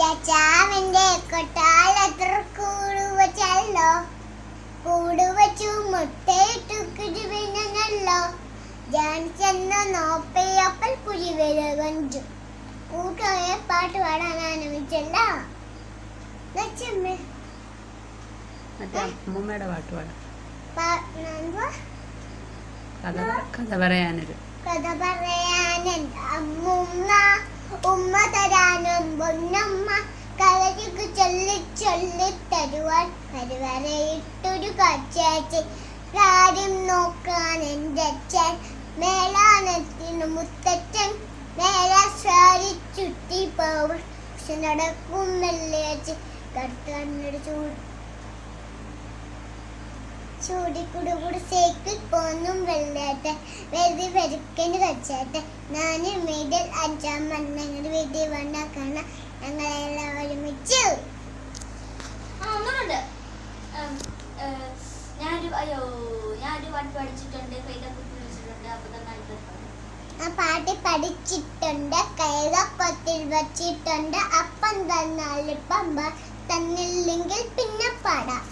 രാജാവിന്റെ കൊട്ടാരത്തിൽ കൂടുവച്ചല്ലോ, കൂടുവച്ചു മുട്ടയിട്ടു കുരുവിനല്ലോ. ഞാൻ ചെന്ന് നോപ്പിയപ്പോൾ കുരുവില കൊഞ്ചു. കൂട്ടോയ പാട്ട് പാടാൻ ആരംഭിച്ചല്ല. അമ്മൂമ്മയുടെ പാട്ട് പാടാം. കഥ പറയാനുണ്ട് അമ്മൂമ്മ, ഉമ്മ തരാനും പൊന്നമ്മ, കരയുക്ക് ചൊല്ലി ചൊല്ലി തരുവാൻ കരുവറയിട്ടൊരു കൊച്ചേച്ചി. കാര്യം നോക്കാൻ എൻ്റെ അച്ഛൻ, മേലാനത്തിന് മുത്തച്ഛൻ, മേലാശ്വാരി ചുറ്റി പോവും. പക്ഷെ നടക്കും വെള്ളിയാച്ചി കടത്താനൊരു ചൂടിക്കുടുകൂടി സൈക്കിൾ പോന്നും വെള്ളേറ്റ വെറുതെ വെറുക്കന് കച്ചാട്ടെ. ഞാനും വീട്ടിൽ 5-ാം മണ്ണങ്ങൾ വീട്ടിൽ വന്ന കാണാൻ ഞങ്ങളെല്ലാം ഒരുമിച്ചു. പാട്ട് പഠിച്ചിട്ടുണ്ട്, കൈതക്കൊത്തിൽ വച്ചിട്ടുണ്ട്. അപ്പം തന്നാലിപ്പം തന്നില്ലെങ്കിൽ പിന്നെ പാടാം.